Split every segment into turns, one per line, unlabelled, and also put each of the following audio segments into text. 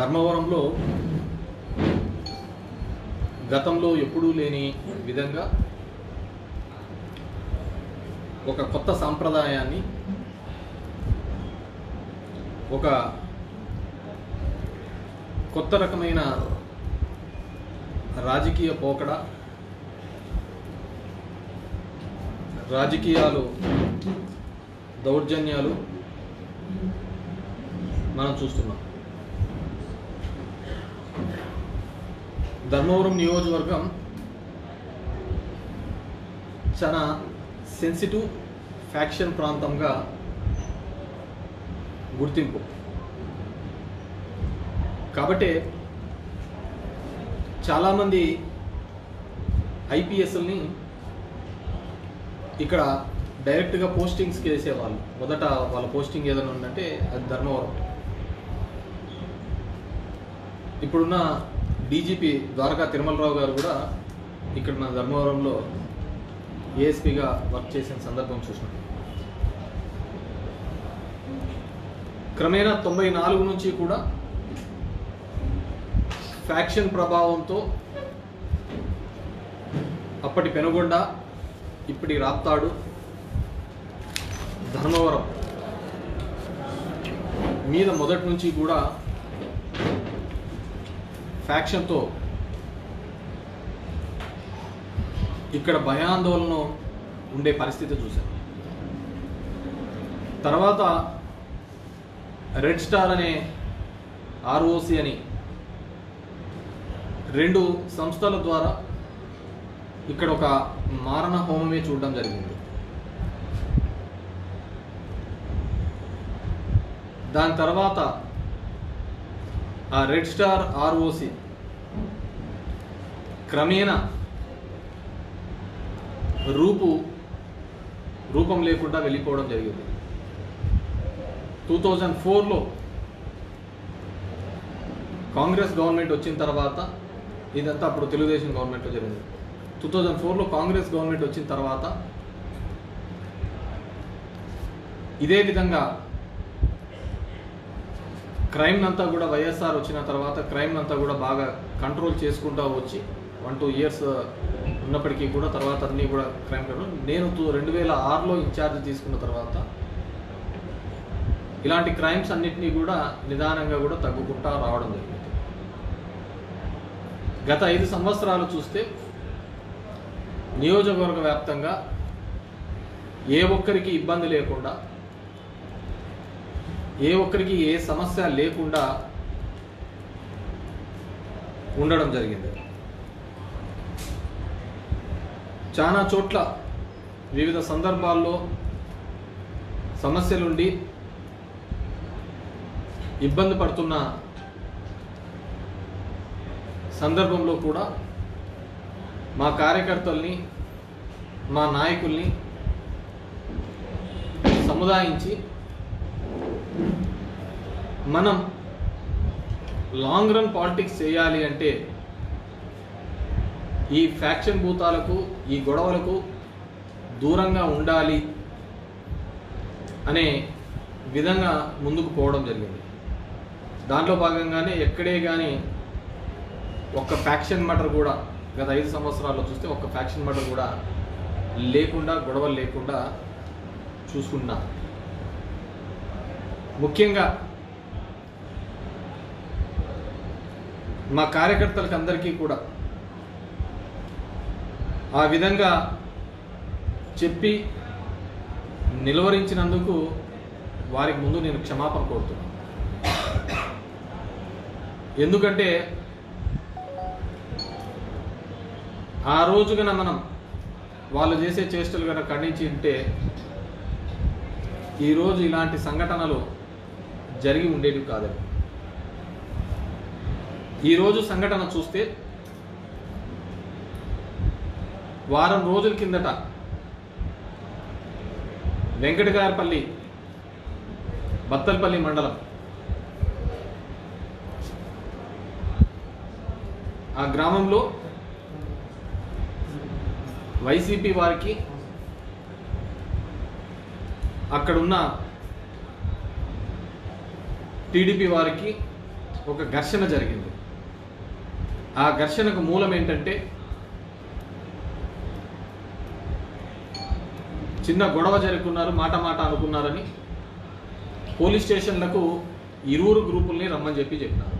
ధర్మవరంలో గతంలో ఎప్పుడూ లేని విధంగా ఒక కొత్త సాంప్రదాయాన్ని, ఒక కొత్త రకమైన రాజకీయ పోకడ, రాజకీయాలు, దౌర్జన్యాలు మనం చూస్తున్నాం. ధర్మవరం నియోజకవర్గం చాలా సెన్సిటివ్ ఫ్యాక్షన్ ప్రాంతంగా గుర్తింపు. కాబట్టి చాలామంది ఐపీఎస్ని ఇక్కడ డైరెక్ట్గా పోస్టింగ్స్కి వేసేవాళ్ళు. మొదట వాళ్ళ పోస్టింగ్ ఏదైనా ఉందంటే అది ధర్మవరం. ఇప్పుడున్న డీజీపీ ద్వారకా తిరుమలరావు గారు కూడా ఇక్కడ మన ధర్మవరంలో ఏఎస్పీగా వర్క్ చేసిన సందర్భం చూసినాం. క్రమేణా 94 నుంచి కూడా ఫ్యాక్షన్ ప్రభావంతో అప్పటి పెనుగొండ, ఇప్పటి రాప్తాడు, ధర్మవరం మీద మొదటి నుంచి కూడా ఫ్యాక్షన్తో ఇక్కడ భయాందోళన ఉండే పరిస్థితి చూశాం. తర్వాత రెడ్ స్టార్ అనే ఆర్ఓసి అని 2 సంస్థల ద్వారా ఇక్కడ ఒక మారణ హోమమే చూడడం జరిగింది. దాని తర్వాత ఆ రెడ్ స్టార్ ఆర్ఓసి క్రమేణా రూపం లేకుండా వెళ్ళిపోవడం జరిగింది. 2004లో కాంగ్రెస్ గవర్నమెంట్ వచ్చిన తర్వాత, ఇదంతా అప్పుడు తెలుగుదేశం గవర్నమెంట్లో జరిగింది. 2004లో కాంగ్రెస్ గవర్నమెంట్ వచ్చిన తర్వాత ఇదే విధంగా క్రైమ్ అంతా కూడా వైఎస్ఆర్ వచ్చిన తర్వాత క్రైమ్ అంతా కూడా బాగా కంట్రోల్ చేసుకుంటూ వచ్చి 1-2 ఇయర్స్ ఉన్నప్పటికీ కూడా తర్వాత అన్నీ కూడా క్రైమ్ కంట్రోల్. నేను 2006లో ఇన్ఛార్జ్ తీసుకున్న తర్వాత ఇలాంటి క్రైమ్స్ అన్నిటినీ కూడా నిదానంగా కూడా తగ్గుకుంటా రావడం జరిగింది. గత 5 సంవత్సరాలు చూస్తే నియోజకవర్గ వ్యాప్తంగా ఏ ఒక్కరికి ఇబ్బంది లేకుండా, ఏ ఒక్కరికి ఏ సమస్య లేకుండా ఉండడం జరిగింది. చాలా చోట్ల వివిధ సందర్భాల్లో సమస్యలుండి ఇబ్బంది పడుతున్న సందర్భంలో కూడా మా కార్యకర్తల్ని, మా నాయకుల్ని సముదాయించి మనం లాంగ్ రన్ పాలిటిక్స్ చేయాలి అంటే ఈ ఫ్యాక్షన్ భూతాలకు, ఈ గొడవలకు దూరంగా ఉండాలి అనే విధంగా ముందుకు పోవడం జరిగింది. దాంట్లో భాగంగానే ఎక్కడే కానీ ఒక్క ఫ్యాక్షన్ మటర్ కూడా గత 5 సంవత్సరాల్లో చూస్తే ఒక్క ఫ్యాక్షన్ మటర్ కూడా లేకుండా, గొడవలు లేకుండా చూసుకున్నా. ముఖ్యంగా మా కార్యకర్తలకు అందరికీ కూడా ఆ విధంగా చెప్పి నిలువరించినందుకు వారికి ముందు నేను క్షమాపణ కోరుతున్నాను. ఎందుకంటే ఆ రోజు కన్నా మనం వాళ్ళు చేసే చేష్టలు కన్నా ఖండించి ఉంటే ఈరోజు ఇలాంటి సంఘటనలు జరిగి ఉండేవి కాదు. ఈరోజు సంఘటన చూస్తే వారం రోజుల కిందట వెంకటగారపల్లి, బత్తలపల్లి మండలం ఆ గ్రామంలో వైసీపీ వారికి అక్కడున్న టీడీపీ వారికి ఒక ఘర్షణ జరిగింది. ఆ ఘర్షణకు మూలం ఏంటంటే చిన్న గొడవ జరుపుకున్నారు, మాట అనుకున్నారని పోలీస్ స్టేషన్లకు ఇరువురు గ్రూపుల్ని రమ్మని చెప్పినారు.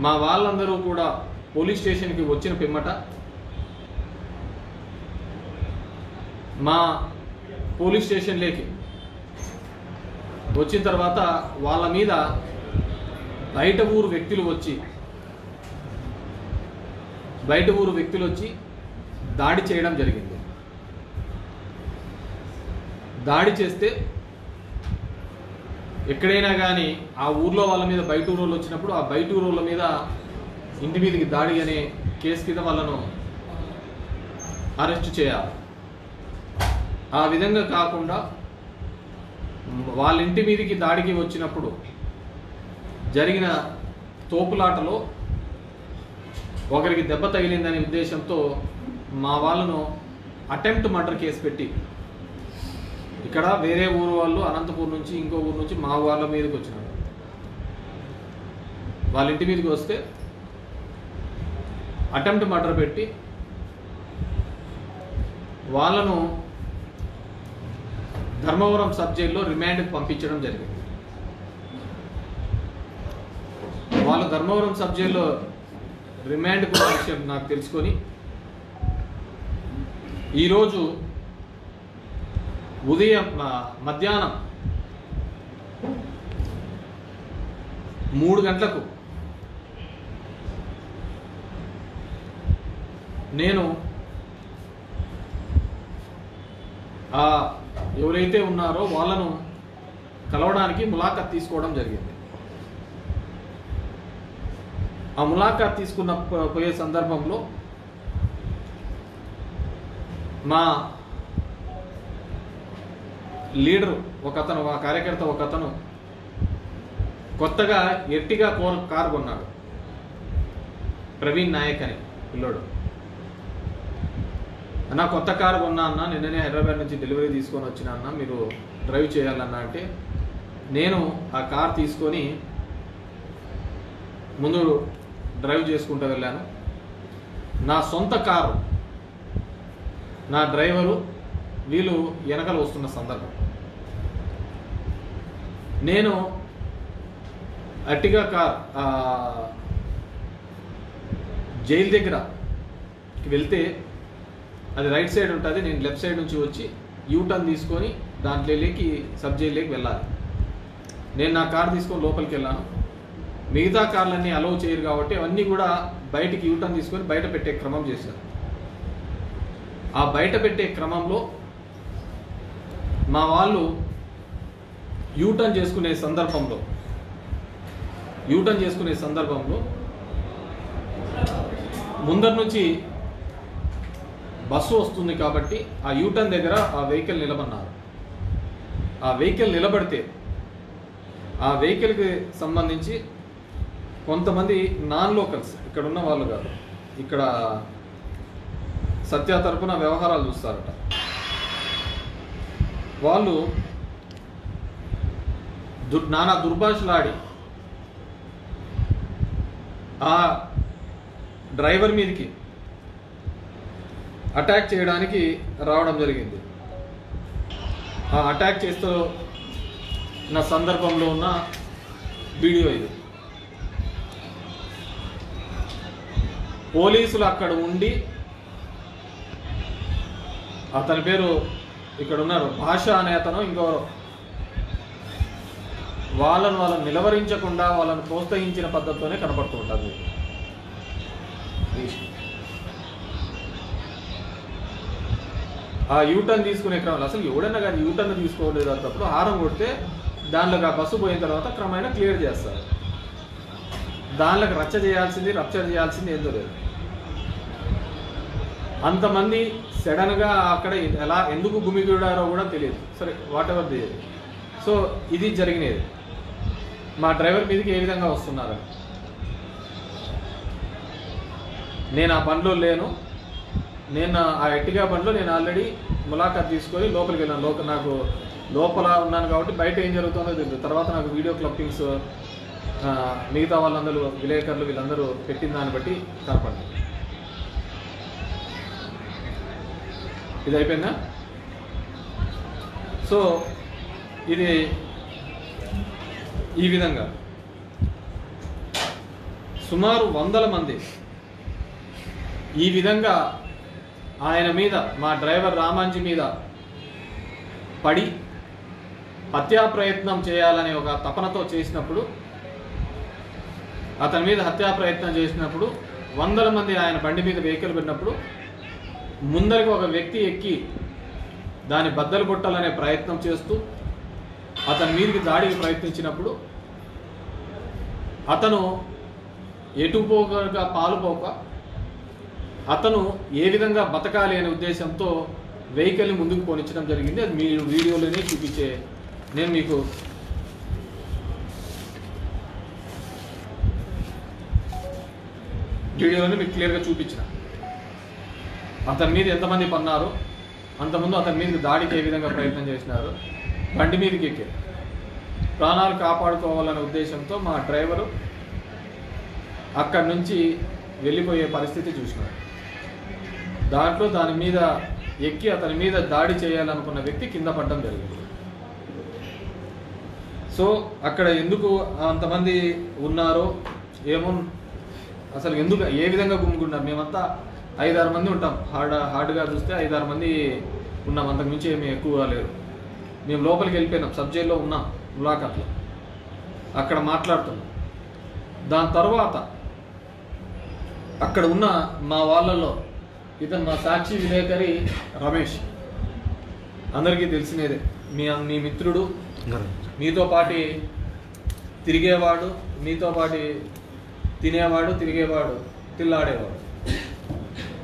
మా వాళ్ళందరూ కూడా పోలీస్ స్టేషన్కి వచ్చిన పిమ్మట మా పోలీస్ స్టేషన్లోకి వచ్చిన తర్వాత వాళ్ళ మీద బయట ఊరు వ్యక్తులు వచ్చి దాడి చేయడం జరిగింది. దాడి చేస్తే ఎక్కడైనా కానీ ఆ ఊర్లో వాళ్ళ మీద బయట ఊరోళ్ళు వచ్చినప్పుడు ఆ బయట ఊరోళ్ళ మీద ఇంటి మీదకి దాడి అనే కేసు కింద వాళ్ళను అరెస్ట్ చేయాలి. ఆ విధంగా కాకుండా వాళ్ళ ఇంటి మీదకి దాడికి వచ్చినప్పుడు జరిగిన తోపులాటలో ఒకరికి దెబ్బ తగిలిందనే ఉద్దేశంతో మా వాళ్ళను అటెంప్ట్ మర్డర్ కేసు పెట్టి ఇక్కడ వేరే ఊరు వాళ్ళు అనంతపూర్ నుంచి ఇంకో ఊరు నుంచి మా వాళ్ళ మీదకి వచ్చినారు. వాళ్ళ ఇంటి మీదకి వస్తే అటెంప్ట్ మర్డర్ పెట్టి వాళ్ళను ధర్మవరం సబ్ జైల్లో రిమాండ్కి పంపించడం జరిగింది. వాళ్ళు ధర్మవరం సబ్ జైల్లో రిమాండ్ కూడా విషయం నాకు తెలుసుకొని ఈరోజు ఉదయం మధ్యాహ్నం 3 గంటలకు నేను ఎవరైతే ఉన్నారో వాళ్ళను కలవడానికి ములాఖాత్ తీసుకోవడం జరిగింది. ఆ ములాఖాత్ తీసుకున్న పోయే సందర్భంలో మా లీడరు ఒకతను, ఆ కార్యకర్త ఒకతను కొత్తగా ఎర్టిగా కారు కొన్నాడు. ప్రవీణ్ నాయక్ అని పిల్లోడు. అన్న కొత్త కారు కొన్నా అన్న, నిన్ననే హైదరాబాద్ నుంచి డెలివరీ తీసుకొని వచ్చిన అన్న, మీరు డ్రైవ్ చేయాలన్నా అంటే నేను ఆ కార్ తీసుకొని ముందు డ్రైవ్ చేసుకుంటూ వెళ్ళాను. నా సొంత కారు, నా డ్రైవరు వీళ్ళు వెనకలు వస్తున్న సందర్భం నేను అట్టిగా కార్ జైలు దగ్గరకి వెళ్తే అది రైట్ సైడ్ ఉంటుంది, నేను లెఫ్ట్ సైడ్ నుంచి వచ్చి యూటర్న్ తీసుకొని దాంట్లోకి సబ్ జైల్లోకి వెళ్ళాలి. నేను నా కార్ తీసుకొని లోపలికి వెళ్ళాను. మిగతా కార్లన్నీ అలౌ చేయరు కాబట్టి అవన్నీ కూడా బయటికి యూటర్న్ తీసుకొని బయట పెట్టే క్రమం చేశాను. ఆ బయట పెట్టే క్రమంలో మా వాళ్ళు యూటర్న్ చేసుకునే సందర్భంలో ముందర నుంచి బస్సు వస్తుంది కాబట్టి ఆ యూటర్న్ దగ్గర ఆ వెహికల్ నిలబడినారు. ఆ వెహికల్ నిలబడితే ఆ వెహికల్కి సంబంధించి కొంతమంది నాన్ లోకల్స్, ఇక్కడ ఉన్న వాళ్ళు కాదు, ఇక్కడ సత్య తరపున వ్యవహారాలు చూస్తారట, వాళ్ళు నానా దుర్భాషలాడి ఆ డ్రైవర్ మీదకి అటాక్ చేయడానికి రావడం జరిగింది. ఆ అటాక్ చేస్తున్న సందర్భంలో ఉన్న వీడియో ఇది. పోలీసులు అక్కడ ఉండి, అతని పేరు ఇక్కడ ఉన్నారు భాష అనే అతను, ఇంకెవరో, వాళ్ళను నిలవరించకుండా వాళ్ళను ప్రోత్సహించిన పద్ధతితోనే కనపడుతూ ఉంటుంది. ఆ యూటర్న్ తీసుకునే క్రమంలో అసలు ఎవడన్నా కానీ యూటర్న్ తీసుకోలేదు అన్నప్పుడు హారం కొడితే దానిలోకి ఆ బస్సు పోయిన తర్వాత క్రమేణా క్లియర్ చేస్తారు. దానిలోకి రప్చర్ చేయాల్సింది ఏందో లేదు. అంతమంది సడన్గా అక్కడ ఎలా ఎందుకు గుమిగూడారో కూడా తెలియదు. సరే, వాట్ ఎవర్ ది. సో ఇది జరిగినది. మా డ్రైవర్ మీదకి ఏ విధంగా వస్తున్నారు, నేను ఆ బండ్లో లేను. నేను ఆ ఎట్టిగా బండ్లో నేను ఆల్రెడీ ములాఖాత్ తీసుకొని లోపలికి వెళ్ళాను. నాకు లోపల ఉన్నాను కాబట్టి బయట ఏం జరుగుతుందో తెలియదు. తర్వాత నాకు వీడియో క్లిప్పింగ్స్ మిగతా వాళ్ళందరూ విలేకరులు వీళ్ళందరూ పెట్టిన దాన్ని బట్టి కనపడింది. ఇది అయిపోయిందా? సో ఇది ఈ విధంగా సుమారు 100 మంది ఈ విధంగా ఆయన మీద, మా డ్రైవర్ రామాంజీ మీద పడి హత్యా ప్రయత్నం చేయాలనే ఒక తపనతో చేసినప్పుడు, అతని మీద హత్యా ప్రయత్నం చేసినప్పుడు 100 మంది ఆయన బండి మీద వెహికల్ పెట్టినప్పుడు ముందరికి ఒక వ్యక్తి ఎక్కి దాన్ని బద్దలు కొట్టాలనే ప్రయత్నం చేస్తూ అతని మీదకి దాడికి ప్రయత్నించినప్పుడు అతను ఎటుపోగా పాలుపోక అతను ఏ విధంగా బతకాలి అనే ఉద్దేశంతో వెహికల్ని ముందుకు పోనించడం జరిగింది. అది మీరు వీడియోలోనే చూపించే, నేను మీకు వీడియోలోనే మీకు క్లియర్గా చూపించిన. అతని మీద ఎంతమంది పన్నారు, అంతకుముందు అతని మీదకి దాడికి ఏ విధంగా ప్రయత్నం చేసినారు, బండి మీదకి ఎక్కి ప్రాణాలు కాపాడుకోవాలనే ఉద్దేశంతో మా డ్రైవరు అక్కడి నుంచి వెళ్ళిపోయే పరిస్థితి చూసినారు. దాంట్లో దాని మీద ఎక్కి అతని మీద దాడి చేయాలనుకున్న వ్యక్తి కింద పడడం జరిగింది. సో అక్కడ ఎందుకు అంతమంది ఉన్నారో ఏమో, అసలు ఎందుకు ఏ విధంగా గుమ్ముకున్నారు. మేమంతా 5-6 మంది ఉంటాం, హార్డ్గా చూస్తే 5-6 మంది ఉన్నాం, అంతకుమించి ఏమీ ఎక్కువ లేరు. మేము లోపలికి వెళ్ళిపోయినాం, సబ్జెక్ట్లో ఉన్నాం, ములాఖాత్లో అక్కడ మాట్లాడుతున్నాం. దాని తర్వాత అక్కడ ఉన్న మా వాళ్ళల్లో ఇతను మా సాక్షి విలేకరి రమేష్, అందరికీ తెలిసినదే, మీ మిత్రుడు, మీతో పాటి తిరిగేవాడు, మీతో పాటి తినేవాడు, తిరిగేవాడు, తిల్లాడేవాడు.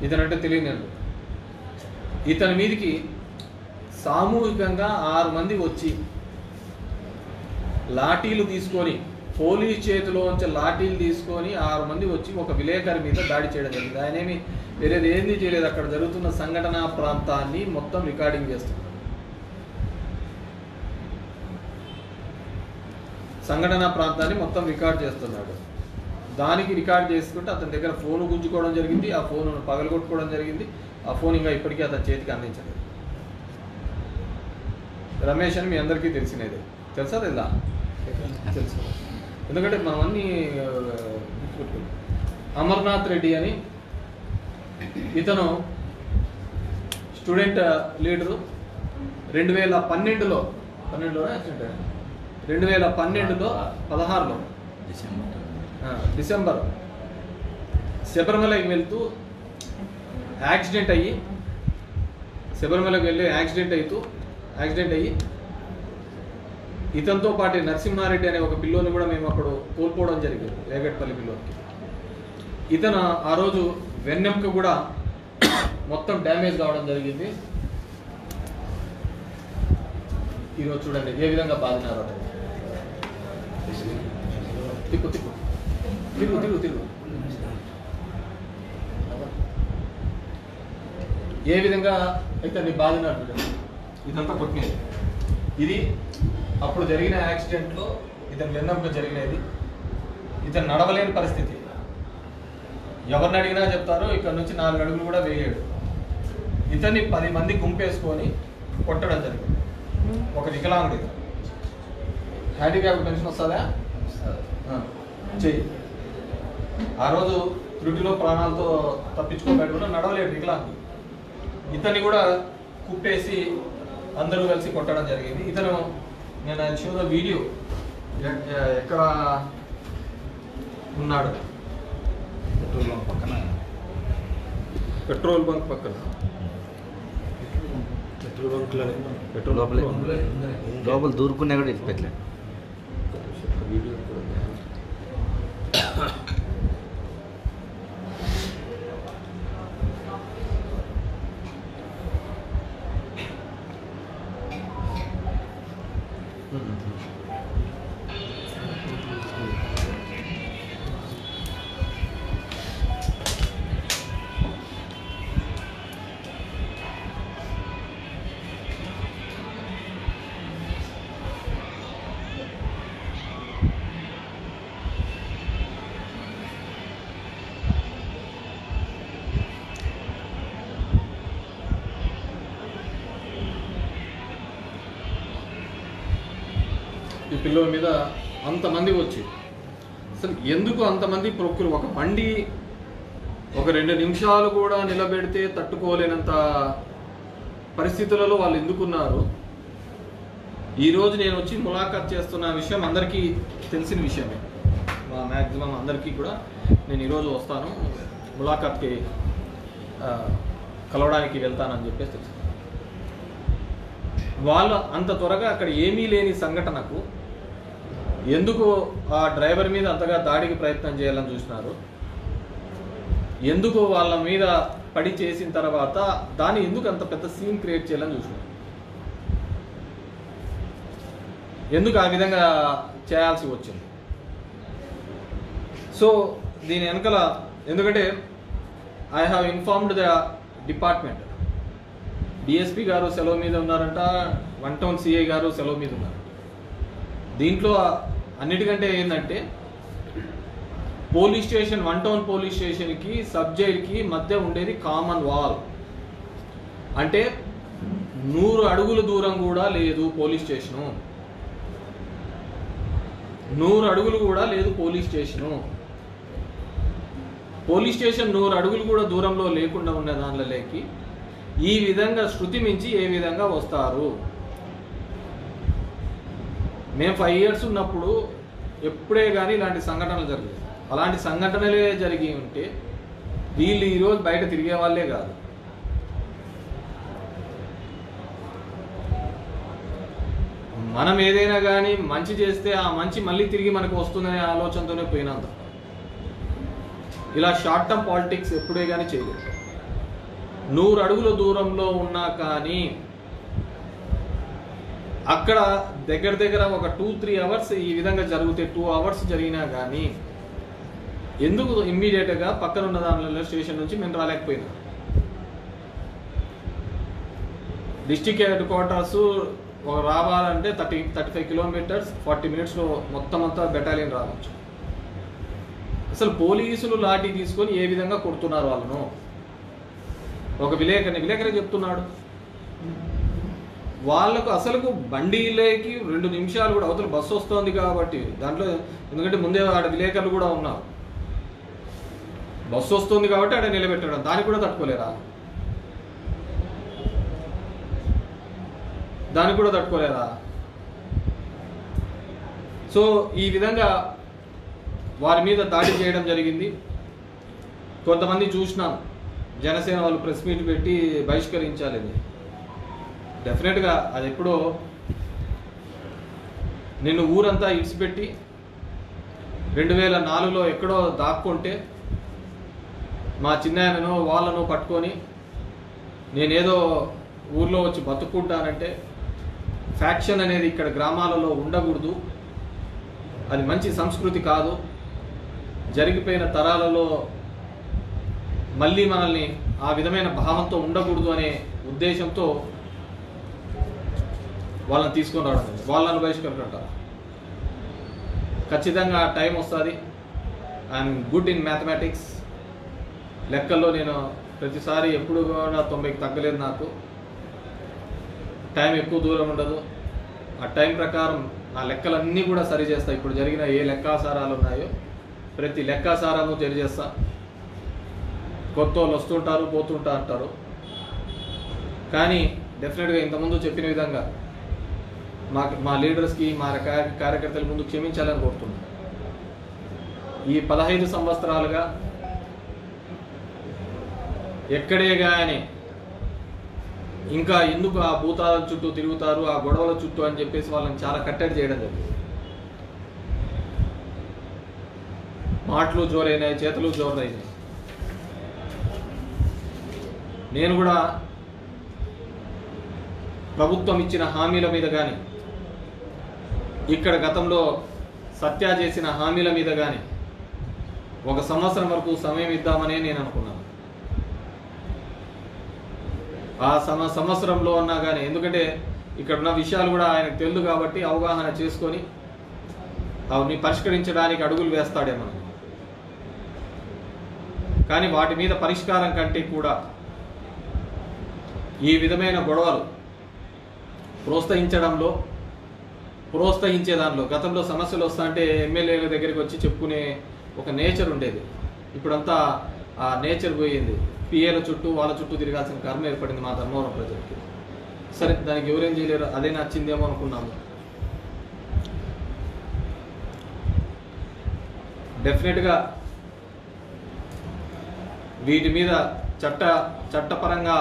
ఇతనంటే తెలియలేదు. ఇతని మీదికి సామూహికంగా 6 మంది వచ్చి లాఠీలు తీసుకొని, పోలీస్ చేతిలోంచి లాఠీలు తీసుకొని 6 మంది వచ్చి ఒక విలేకరి మీద దాడి చేయడం జరిగింది. ఆయన ఏమి వేరేది ఏంది చేయలేదు, అక్కడ జరుగుతున్న సంఘటనా ప్రాంతాన్ని మొత్తం రికార్డింగ్ చేస్తున్నారు. సంఘటనా ప్రాంతాన్ని మొత్తం రికార్డ్ చేస్తున్నాడు. దానికి రికార్డ్ చేసుకుంటే అతని దగ్గర ఫోన్ గుంజుకోవడం జరిగింది, ఆ ఫోన్ పగలగొట్టుకోవడం జరిగింది. ఆ ఫోన్ ఇంకా ఇప్పటికీ అతని చేతికి అందించలేదు. రమేష్ అని మీ అందరికీ తెలిసినదే, తెలుసా తెల్లా? తెలుసు, ఎందుకంటే మనం అన్నీ అమర్నాథ్ రెడ్డి అని ఇతను స్టూడెంట్ లీడరు. 2012లో 16లో డిసెంబర్ శబరిమలకి వెళ్తూ యాక్సిడెంట్ అయ్యి, శబరిమలకి వెళ్ళి యాక్సిడెంట్ అయ్యి ఇతనితో పాటు నరసింహారెడ్డి అనే ఒక పిల్లోని కూడా మేము అప్పుడు కోల్పోవడం జరిగింది, రేగట్పల్లి పిల్లోనికి. ఇతను ఆ రోజు వెన్నెంక కూడా మొత్తం డ్యామేజ్ కావడం జరిగింది. ఈరోజు చూడండి ఏ విధంగా బాధినారు. తిప్పు తిప్పు తిరుగు తిరుగు తిరుగు ఏ విధంగా అయితే నీ బాధినారు. ఇదంతా కొట్టినది. ఇది అప్పుడు జరిగిన యాక్సిడెంట్లో ఇతను వెన్నెంక జరిగినది. ఇతను నడవలేని పరిస్థితి. ఎవరిని అడిగినా చెప్తారు ఇక్కడ నుంచి 4 అడుగులు కూడా వేయలేడు. ఇతన్ని 10 మంది గుంపేసుకొని కొట్టడం జరిగింది. ఒక వికలాంగుడు. ఇతను హ్యాండిక్యాప్ పెన్షన్ వస్తుందా? చెయ్యి. ఆ రోజు త్రుటిలో ప్రాణాలతో తప్పించుకోబెట్టు కూడా నడవలేడు వికలాంగుడు. ఇతన్ని కూడా కుప్పేసి అందరూ కలిసి కొట్టడం జరిగింది. ఇతను నేను ఆయన షోలో వీడియో ఎక్కడ ఉన్నాడు, పెట్రోల్ బంక్ పక్కన
లోపల దూరుకున్నా కూడా వెళ్ళిపోయట్లేదు.
ఈ పిల్లల మీద అంతమంది వచ్చి అసలు ఎందుకు అంతమంది ప్రొక్కులు ఒక బండి ఒక 2 నిమిషాలు కూడా నిలబెడితే తట్టుకోలేనంత పరిస్థితులలో వాళ్ళు ఎందుకున్నారు. ఈరోజు నేను వచ్చి ములాఖాత్ చేస్తున్న విషయం అందరికీ తెలిసిన విషయమే. మ్యాక్సిమం అందరికీ కూడా నేను ఈరోజు వస్తాను ములాఖాత్కి కలవడానికి వెళ్తానని చెప్పేసి తెలుసు. వాళ్ళు అంత త్వరగా అక్కడ ఏమీ లేని సంఘటనకు ఎందుకు ఆ డ్రైవర్ మీద అంతగా దాడికి ప్రయత్నం చేయాలని చూసినారు, ఎందుకు వాళ్ళ మీద పడి చేసిన తర్వాత దాన్ని ఎందుకు అంత పెద్ద సీన్ క్రియేట్ చేయాలని చూసినారు, ఎందుకు ఆ విధంగా చేయాల్సి వచ్చింది. సో దీని వెనకాల ఎందుకంటే I have informed the department. DSP గారు సెలవు మీద ఉన్నారంట, 1 టౌన్ సిఐ గారు సెలవు మీద ఉన్నారు. దీంట్లో అన్నిటికంటే ఏంటంటే పోలీస్ స్టేషన్ 1 టౌన్ పోలీస్ స్టేషన్కి సబ్ జైలుకి మధ్య ఉండేది కామన్ వాల్. అంటే 100 అడుగుల దూరం కూడా లేదు పోలీస్ స్టేషను, 100 అడుగులు కూడా లేదు పోలీస్ స్టేషను. పోలీస్ స్టేషన్ 100 అడుగులు కూడా దూరంలో లేకుండా ఉన్న దానిలోకి ఈ విధంగా శృతి మించి ఏ విధంగా వస్తారు. మేము 5 years ఉన్నప్పుడు ఎప్పుడే కానీ ఇలాంటి సంఘటనలు జరగలేదు. అలాంటి సంఘటనలే జరిగి ఉంటే వీళ్ళు ఈరోజు బయట తిరిగే వాళ్ళే కాదు. మనం ఏదైనా కానీ మంచి చేస్తే ఆ మంచి మళ్ళీ తిరిగి మనకు వస్తుందనే ఆలోచనతోనే పోయినంత. ఇలా షార్ట్ టర్మ్ పాలిటిక్స్ ఎప్పుడే కానీ చేయలేదు. 100 అడుగుల దూరంలో ఉన్నా కానీ అక్కడ దగ్గర ఒక 2-3 hours ఈ విధంగా జరిగితే 2 hours జరిగినా కానీ ఎందుకు ఇమ్మీడియట్గా పక్కన ఉన్న దానిలో స్టేషన్ నుంచి మేము రాలేకపోయినా. డిస్టిక్ హెడ్ క్వార్టర్స్ రావాలంటే 35 kilometers 40 minutesలో మొత్తం అంతా బెటాలియన్ రావచ్చు. అసలు పోలీసులు లాఠీ తీసుకొని ఏ విధంగా కొడుతున్నారు వాళ్ళను. ఒక విలేకరి చెప్తున్నాడు, వాళ్ళకు అసలుకు బండిలోకి 2 నిమిషాలు కూడా అవతల బస్సు వస్తుంది కాబట్టి దాంట్లో, ఎందుకంటే ముందే ఆడ విలేకరులు కూడా ఉన్నారు, బస్సు వస్తుంది కాబట్టి ఆడ నిలబెట్టడం, దానికి కూడా తట్టుకోలేరా, దానికి కూడా తట్టుకోలేరా. సో ఈ విధంగా వారి మీద దాడి చేయడం జరిగింది. కొంతమంది చూసినాం, జనసేన వాళ్ళు ప్రెస్ మీట్ పెట్టి బహిష్కరించాలని. డెఫినెట్గా అది ఎప్పుడో నిన్ను ఊరంతా ఇడిచిపెట్టి 2004లో ఎక్కడో దాక్కుంటే మా చిన్నాయనను వాళ్ళను పట్టుకొని నేనేదో ఊర్లో వచ్చి బతుక్కుంటానంటే ఫ్యాక్షన్ అనేది ఇక్కడ గ్రామాలలో ఉండకూడదు, అది మంచి సంస్కృతి కాదు, జరిగిపోయిన తరాలలో మళ్ళీ మనల్ని ఆ విధమైన భావంతో ఉండకూడదు అనే ఉద్దేశంతో వాళ్ళని తీసుకొని రావడం, వాళ్ళని బహిష్కరించారు. ఖచ్చితంగా టైం వస్తుంది. ఐఎమ్ గుడ్ ఇన్ మ్యాథమెటిక్స్, లెక్కల్లో నేను ప్రతిసారి ఎప్పుడు కూడా 90కి తగ్గలేదు. నాకు టైం ఎక్కువ దూరం ఉండదు. ఆ టైం ప్రకారం నా లెక్కలన్నీ కూడా సరి చేస్తా. ఇప్పుడు జరిగిన ఏ లెక్కాసారాలు ఉన్నాయో ప్రతి లెక్కాసారాలు తెలియజేస్తా. కొత్త వాళ్ళు వస్తుంటారు, పోతుంటా అంటారు, కానీ డెఫినెట్గా ఇంతకుముందు చెప్పిన విధంగా మా లీడర్స్కి, మా కార్యకర్తల ముందు క్షమించాలని కోరుతున్నాను. ఈ 15 సంవత్సరాలుగా ఎక్కడే కానీ ఇంకా ఎందుకు ఆ భూతాల చుట్టూ తిరుగుతారు, ఆ గొడవల చుట్టూ అని చెప్పేసి వాళ్ళని చాలా కట్టడి చేయడం జరిగింది. మాటలు జోరైనాయి, చేతులు జోరైనాయి. నేను కూడా ప్రభుత్వం ఇచ్చిన హామీల మీద కానీ, ఇక్కడ గతంలో సత్య చేసిన హామీల మీద కానీ 1 సంవత్సరం వరకు సమయం ఇద్దామనే నేను అనుకున్నాను. ఆ సంవత్సరంలో ఉన్నా కానీ, ఎందుకంటే ఇక్కడ ఉన్న విషయాలు కూడా ఆయనకు తెలుసు కాబట్టి అవగాహన చేసుకొని అవన్నీ పరిష్కరించడానికి అడుగులు వేస్తాడేమో. కానీ వాటి మీద పరిష్కారం కంటే కూడా ఈ విధమైన గొడవలు ప్రోత్సహించడంలో ప్రోత్సహించే దాంట్లో గతంలో సమస్యలు వస్తా అంటే ఎమ్మెల్యేల దగ్గరికి వచ్చి చెప్పుకునే ఒక నేచర్ ఉండేది. ఇప్పుడంతా ఆ నేచర్ పోయింది. పిఏల చుట్టూ వాళ్ళ చుట్టూ తిరగాల్సిన కర్మ ఏర్పడింది మా ధర్మవరం ప్రజలకి. సరే, దానికి ఎవరేం చేయలేరు, అదే నచ్చిందేమో అనుకున్నాము. డెఫినెట్గా వీటి మీద చట్టపరంగా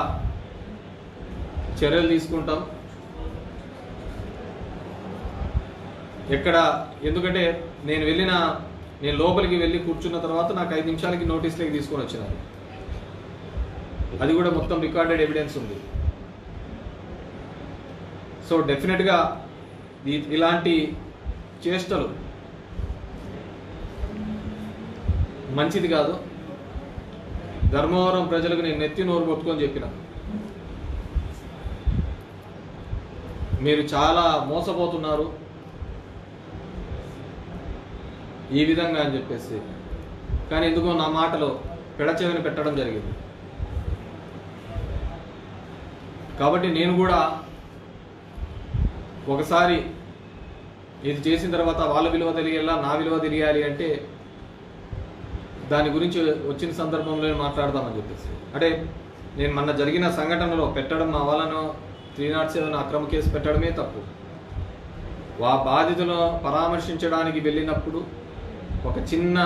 చర్యలు తీసుకుంటాం. ఎందుకంటే నేను లోపలికి వెళ్ళి కూర్చున్న తర్వాత నాకు 5 నిమిషాలకి నోటీస్లోకి తీసుకొని వచ్చినారు. అది కూడా మొత్తం రికార్డెడ్ ఎవిడెన్స్ ఉంది. సో డెఫినెట్గా ఇలాంటి చేష్టలు మంచిది కాదు. ధర్మవరం ప్రజలకు నేను నెత్తి నోరు కొట్టుకొని చెప్పిన, మీరు చాలా మోసపోతున్నారు ఈ విధంగా అని చెప్పేసి. కానీ ఎందుకో నా మాటలో పెడచెవిని పెట్టడం జరిగింది. కాబట్టి నేను కూడా ఒకసారి ఇది చేసిన తర్వాత వాళ్ళ విలువ తెలియాలా, నా విలువ తెలియాలి అంటే దాని గురించి వచ్చిన సందర్భంలో మాట్లాడదామని చెప్పేసి. అంటే నేను మొన్న జరిగిన సంఘటనలో పెట్టడం, మా వాళ్ళను 307 అక్రమ కేసు పెట్టడమే తప్పు. బాధితులను పరామర్శించడానికి వెళ్ళినప్పుడు ఒక చిన్న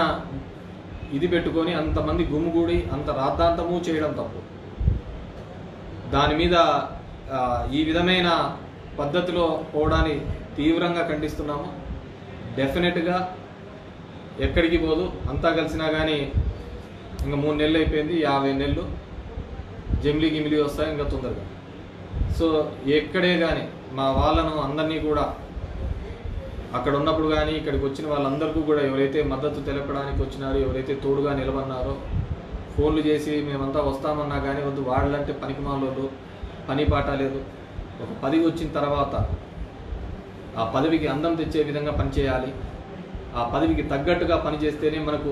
ఇది పెట్టుకొని అంతమంది గుమ్ముగూడి అంత రాద్ధాంతము చేయడం తప్పు. దాని మీద ఈ విధమైన పద్ధతిలో పోవడాన్ని తీవ్రంగా ఖండిస్తున్నాము. డెఫినెట్గా ఎక్కడికి పోదు, అంతా కలిసినా కానీ ఇంకా 3 నెలలు అయిపోయింది, 50 నెలలు జమిలీ గిమిలీ వస్తాయి ఇంకా తొందరగా. సో ఎక్కడే కానీ మా వాళ్ళను అందరినీ కూడా అక్కడ ఉన్నప్పుడు కానీ ఇక్కడికి వచ్చిన వాళ్ళందరికీ కూడా ఎవరైతే మద్దతు తెలపడానికి వచ్చినారో, ఎవరైతే తోడుగా నిలబడినారో, ఫోన్లు చేసి మేమంతా వస్తామన్నా కానీ వద్దు, వాళ్ళంటే పనికిమాలోళ్ళు, పని పాట లేదు. ఒక పదవి వచ్చిన తర్వాత ఆ పదవికి అందం తెచ్చే విధంగా పనిచేయాలి, ఆ పదవికి తగ్గట్టుగా పనిచేస్తేనే మనకు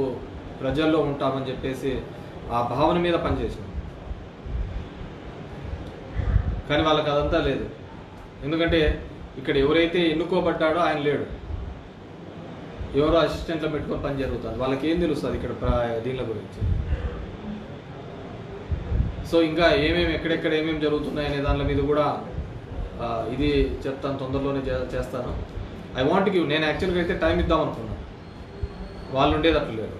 ప్రజల్లో ఉంటామని చెప్పేసి ఆ భావన మీద పనిచేసినాం. కానీ వాళ్ళకి అదంతా లేదు. ఎందుకంటే ఇక్కడ ఎవరైతే ఎన్నుకోబడ్డాడో ఆయన లేడు, ఎవరో అసిస్టెంట్లో పెట్టుకొని పని జరుగుతుంది. వాళ్ళకి ఏం తెలుస్తుంది ఇక్కడ దీనిల గురించి? సో ఇంకా ఎక్కడెక్కడ ఏమేమి జరుగుతున్నాయనే దాని మీద కూడా ఇది చెప్తాను, తొందరలోనే చేస్తాను. I want give. నేను యాక్చువల్గా అయితే టైం ఇద్దాం అనుకున్నాను, వాళ్ళు ఉండేదట్లు లేరు.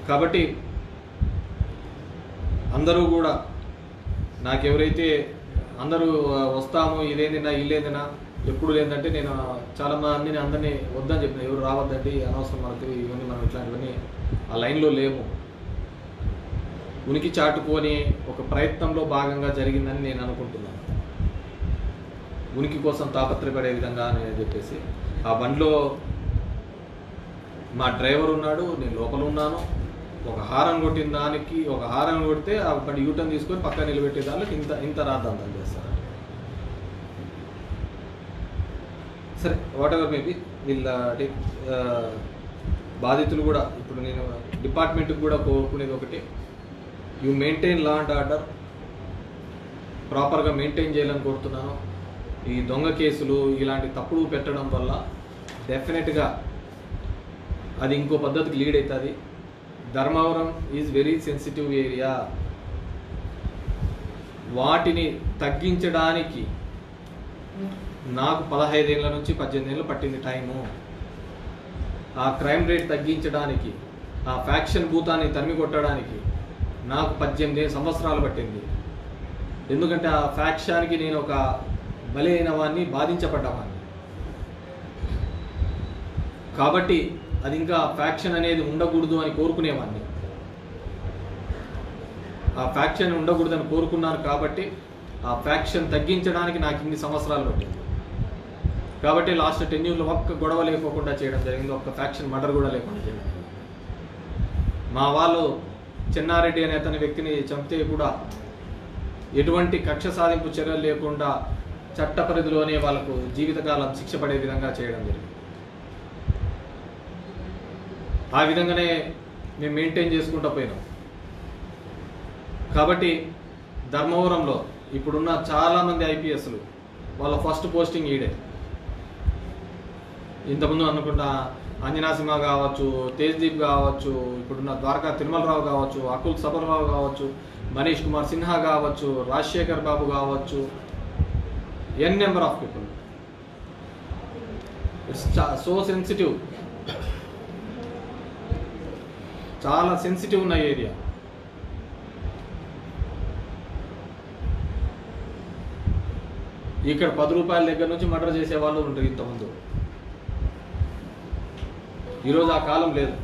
కాబట్టి అందరూ కూడా నాకెవరైతే అందరూ వస్తాము, ఇదేందినా ఇల్లేందినా ఎప్పుడు లేదంటే నేను చాలా మందిని అందరినీ వద్దని చెప్పిన, ఎవరు రావద్దండి, అనవసరం మనకి ఇవన్నీ, మనం ఇట్లాంటివన్నీ ఆ లైన్లో లేము. ఉనికి చాటుకొని ఒక ప్రయత్నంలో భాగంగా జరిగిందని నేను అనుకుంటున్నాను. ఉనికి కోసం తాపత్రయపడే విధంగా అని చెప్పేసి ఆ బండిలో మా డ్రైవర్ ఉన్నాడు, నేను లోపల ఉన్నాను. ఒక హారన్ కొట్టిన దానికి ఒక హారన్ కొడితే ఆ బండి యూటర్న్ తీసుకొని పక్కన నిలబెట్టే దానికి ఇంత రాద్దాంతం చేస్తారు. సరే, వాట్ ఎవర్ మేబీ వీళ్ళ బాధితులు కూడా ఇప్పుడు నేను డిపార్ట్మెంట్కి కూడా కోరుకునేది ఒకటి, you maintain law and order, ప్రాపర్గా మెయింటైన్ చేయాలని కోరుతున్నాను. ఈ దొంగ కేసులు ఇలాంటి తప్పుడు పెట్టడం వల్ల డెఫినెట్గా అది ఇంకో పద్ధతికి లీడ్ అవుతుంది. Dharmavaram is very sensitive area. వాటిని తగ్గించడానికి నాకు 15 ఏళ్ళ నుంచి 18 ఏళ్ళు పట్టింది టైము. ఆ క్రైమ్ రేట్ తగ్గించడానికి, ఆ ఫ్యాక్షన్ భూతాన్ని తరిమి కొట్టడానికి నాకు 18 సంవత్సరాలు పట్టింది. ఎందుకంటే ఆ ఫ్యాక్షన్కి నేను ఒక బలి అయిన వాడిని, బాధించబడ్డవాడిని. కాబట్టి అది ఇంకా ఫ్యాక్షన్ అనేది ఉండకూడదు అని కోరుకునేవాడిని. ఆ ఫ్యాక్షన్ ఉండకూడదని కోరుకున్నాను కాబట్టి ఆ ఫ్యాక్షన్ తగ్గించడానికి నాకు ఇన్ని సంవత్సరాలు పట్టింది. కాబట్టి లాస్ట్ 10 yearsలో ఒక్క గొడవ లేకోకుండా చేయడం జరిగింది, ఒక్క ఫ్యాక్షన్ మర్డర్ కూడా లేకుండా చేయడం జరిగింది. మా వాళ్ళు చెన్నారెడ్డి అనే అతని వ్యక్తిని చంపితే కూడా ఎటువంటి కక్ష సాధింపు చర్యలు లేకుండా చట్ట పరిధిలోనే వాళ్ళకు జీవితకాలం శిక్ష పడే విధంగా చేయడం జరిగింది. ఆ విధంగానే మేము మెయింటైన్ చేసుకుంటూ పోయినాం. కాబట్టి ధర్మవరంలో ఇప్పుడున్న చాలామంది ఐపీఎస్లు వాళ్ళ ఫస్ట్ పోస్టింగ్ ఈడే. ఇంతకుముందు అనుకుంటా అంజనాసింహ కావచ్చు, తేజ్దీప్ కావచ్చు, ఇప్పుడున్న ద్వారకా తిరుమలరావు కావచ్చు, అకుల్ సబర్రావు కావచ్చు, మనీష్ కుమార్ సిన్హా కావచ్చు, రాజశేఖర్ బాబు కావచ్చు, N number of people. It's so sensitive, చాలా సెన్సిటివ్ ఉన్న ఏరియా. ఇక్కడ 10 రూపాయల దగ్గర నుంచి మర్డర్ చేసే వాళ్ళు ఉంటారు ఇంతకుముందు. ఈరోజు ఆ కాలం లేదు.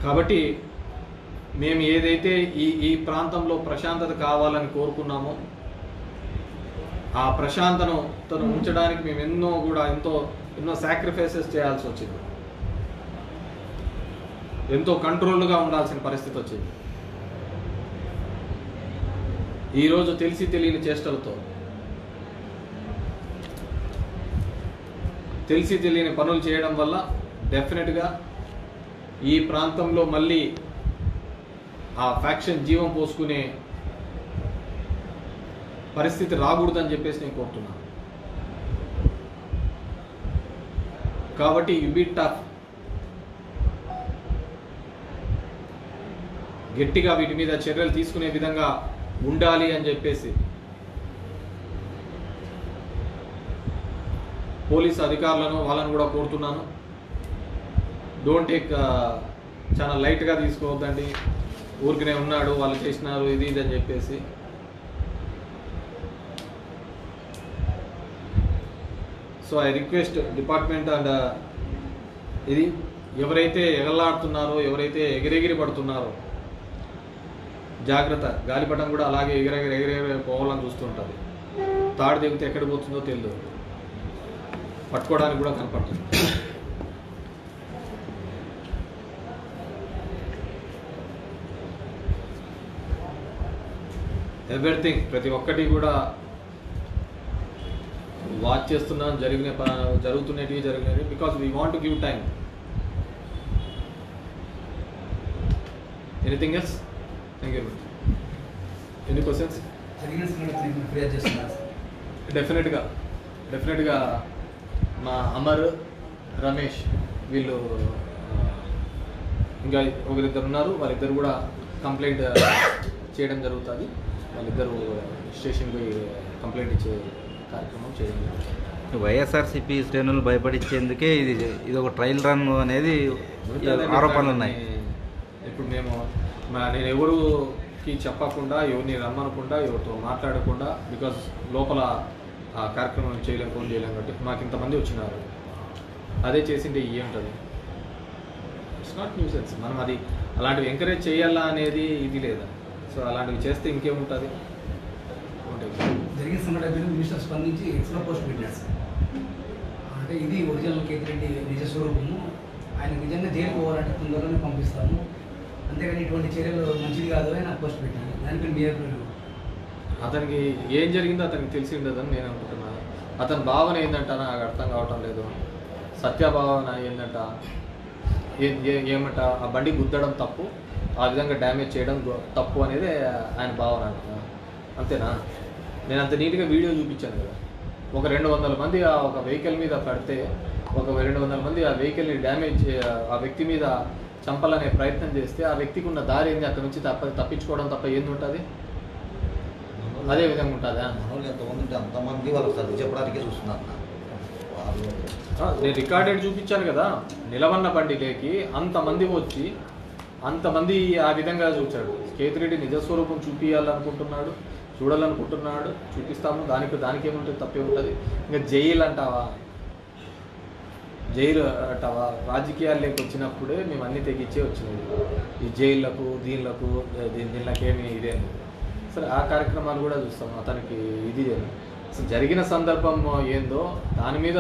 కాబట్టి మేము ఏదైతే ఈ ప్రాంతంలో ప్రశాంతత కావాలని కోరుకున్నామో ఆ ప్రశాంతను ఉంచడానికి మేము ఎన్నో సాక్రిఫైసెస్ చేయాల్సి వచ్చింది. ఎంతో కంట్రోల్గా ఉండాల్సిన పరిస్థితి వచ్చింది. ఈరోజు తెలిసి తెలియని చేష్టలతో, తెలిసి తెలియని పనులు చేయడం వల్ల డెఫినెట్గా ఈ ప్రాంతంలో మళ్ళీ ఆ ఫ్యాక్షన్ జీవం పోసుకునే పరిస్థితి రాకూడదని చెప్పేసి నేను కోరుతున్నాను. కాబట్టి యు బీ టఫ్, గట్టిగా వీటి మీద చర్యలు తీసుకునే విధంగా ఉండాలి అని చెప్పేసి పోలీసు అధికారులను వాళ్ళని కూడా కోరుతున్నాను. డోంట్ టేక్ చాలా లైట్గా తీసుకోవద్దండి. ఊరికనే ఉన్నాడు, వాళ్ళు చేసినారు, ఇది అని చెప్పేసి. So I request department and ఇది ఎవరైతే ఎగలాడుతున్నారో, ఎవరైతే ఎగిరెగిరి పడుతున్నారో జాగ్రత్త. గాలిపటం కూడా అలాగే ఎగిరెగిరి పోవాలని చూస్తుంటుంది. తాడు దిగితే ఎక్కడ పోతుందో తెలియదు, పట్టుకోవడానికి కూడా కనపడుతుంది. ఎవ్రీథింగ్, ప్రతి ఒక్కటి కూడా వాచ్ చేస్తున్నాం. జరుగుతున్నవి because we want to give time. Anything else? Thank you. Any questions? డెఫినెట్గా మా అమర్, రమేష్ వీళ్ళు ఇంకా ఒకరిద్దరు ఉన్నారు. వాళ్ళిద్దరు కూడా కంప్లైంట్ చేయడం జరుగుతుంది. వాళ్ళిద్దరు స్టేషన్ పోయి కంప్లైంట్ ఇచ్చే కార్యక్రమం చేయడం జరుగుతుంది.
వైఎస్ఆర్సీపీ శ్రేణులు భయపడించేందుకే ఇది ఒక ట్రయల్ రన్ అనేది ఆరోపణలు ఉన్నాయి.
ఇప్పుడు నేను ఎవరికి చెప్పకుండా, ఎవరిని రమ్మనకుండా, ఎవరితో మాట్లాడకుండా, బికాజ్ లోపల ఆ కార్యక్రమం ఫోన్ చేయలేం కాబట్టి మాకు ఇంతమంది వచ్చినారు. అదే చేసింటే ఏముంటుంది? It's not nuisance. మనం అది అలాంటివి ఎంకరేజ్ చేయాలా అనేది ఇది లేదా. సో అలాంటివి చేస్తే ఇంకేముంటుంది?
జరిగిన సంఘటన మినిస్టర్ స్పందించి ఎక్స్ట్రా పోస్ట్ పెట్టారు సార్. అంటే ఇది ఒరిజినల్ కేతిరెడ్డి నిజ స్వరూపము, ఆయన నిజంగా జైలు పోవాలంటే తొందరగానే పంపిస్తాము, అంతేగాని ఇటువంటి చర్యలు మంచిది కాదు అని నాకు పోస్ట్ పెట్టాను. దానికి మీరు
అతనికి ఏం జరిగిందో అతనికి తెలిసి ఉండదని నేను అనుకుంటున్నాను. అతని భావన ఏంటంట నాకు అర్థం కావటం లేదు. సత్యభావన ఏంటంట, ఏమంట ఆ బండి గుద్దడం తప్పు, ఆ విధంగా డ్యామేజ్ చేయడం తప్పు అనేది ఆయన భావన. అంతేనా? నేను అంత నీట్గా వీడియో చూపించాను కదా. ఒక 200 మంది ఒక వెహికల్ మీద పడితే, ఒక 200 మంది ఆ వెహికల్ని డ్యామేజ్, ఆ వ్యక్తి మీద చంపాలనే ప్రయత్నం చేస్తే ఆ వ్యక్తికి ఉన్న దారి ఏంది? అక్కడ నుంచి తప్పించుకోవడం తప్ప ఏంది ఉంటుంది? అదే విధంగా ఉంటుందా?
ఎంతమంది ఉంటే అంతమంది వాళ్ళు చదువు చెప్పడానికే చూస్తున్నారు.
నేను రికార్డెడ్ చూపించాను కదా. నిలవన్న బండిలోకి అంతమంది వచ్చి అంతమంది ఆ విధంగా చూచాడు. కేతిరెడ్డి నిజస్వరూపం చూపించాలనుకుంటున్నాడు, చూడాలనుకుంటున్నాడు, చూపిస్తాము. దానికి ఏముంటుంది? తప్పే ఉంటుంది. ఇంకా జైలు అంటావా? రాజకీయాల్లోకి వచ్చినప్పుడే మేము అన్ని తెగించే వచ్చినాయి. ఈ జైళ్ళకు దీనికేమి ఇదేం లేదు. సరే, ఆ కార్యక్రమాలు కూడా చూస్తాం. అతనికి ఇది అసలు జరిగిన సందర్భం ఏందో దాని మీద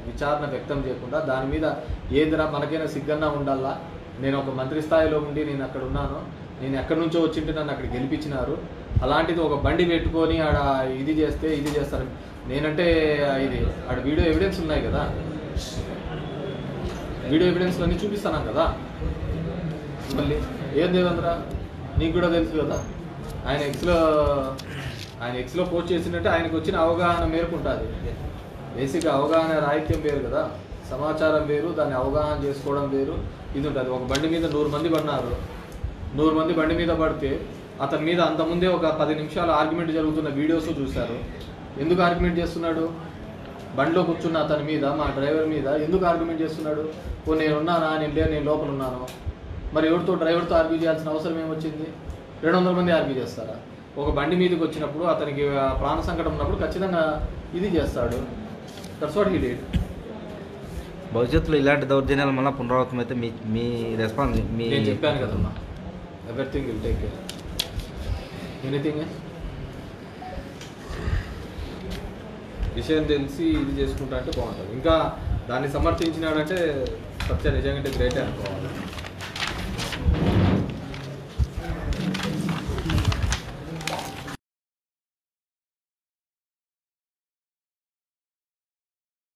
విచారణ వ్యక్తం చేయకుండా, దాని మీద ఏదిరా మనకైనా సిగ్గన్నా ఉండాలా. నేను ఒక మంత్రి స్థాయిలో ఉండి నేను అక్కడ ఉన్నాను, నేను ఎక్కడి నుంచో వచ్చింటే నన్ను అక్కడ గెలిపించినారు. అలాంటిది ఒక బండి పెట్టుకొని ఆడ ఇది చేస్తారు. నేనంటే ఇది ఆడ వీడియో ఎవిడెన్స్ ఉన్నాయి కదా. వీడియో ఎవిడెన్స్ అన్నీ చూపిస్తున్నాం కదా. మళ్ళీ ఏం దేవేంద్ర నీకు కూడా తెలుసు కదా, ఆయన ఎక్స్లో పోస్ట్ చేసినట్టే ఆయనకు వచ్చిన అవగాహన మేరకు ఉంటుంది. బేసిక్గా అవగాహన రాహిత్యం వేరు కదా, సమాచారం వేరు, దాన్ని అవగాహన చేసుకోవడం వేరు. ఇది ఉంటుంది. ఒక బండి మీద 100 మంది పడినారు, 100 మంది బండి మీద పడితే అతని మీద అంతకుముందే ఒక 10 నిమిషాలు ఆర్గ్యుమెంట్ జరుగుతున్న వీడియోస్ చూశారు. ఎందుకు ఆర్గ్యుమెంట్ చేస్తున్నాడు? బండిలో కూర్చున్న అతని మీద, మా డ్రైవర్ మీద ఎందుకు ఆర్గ్యుమెంట్ చేస్తున్నాడు? నేనున్నానా, నేను లోపల ఉన్నాను. మరి ఎవరితో, డ్రైవర్తో ఆర్గ్యూ చేయాల్సిన అవసరం ఏమొచ్చింది? 200 మంది ఆర్గ్యూ చేస్తారా? ఒక బండి మీదకి వచ్చినప్పుడు అతనికి ప్రాణ సంకటం ఉన్నప్పుడు ఖచ్చితంగా ఇది చేస్తాడు. That's what he did.
భవిష్యత్తులో ఇలాంటి దౌర్జన్యాలు మళ్ళీ పునరావృతం అయితే మీ రెస్పాన్స్
నేను చెప్పాను కదమ్మా, everything will take care. Anything విషయం తెలిసి ఇది చేసుకుంటా అంటే బాగుంటుంది. ఇంకా దాన్ని సమర్థించినాడంటే సత్య నిజంగా గ్రేటే అనుకోవాలి.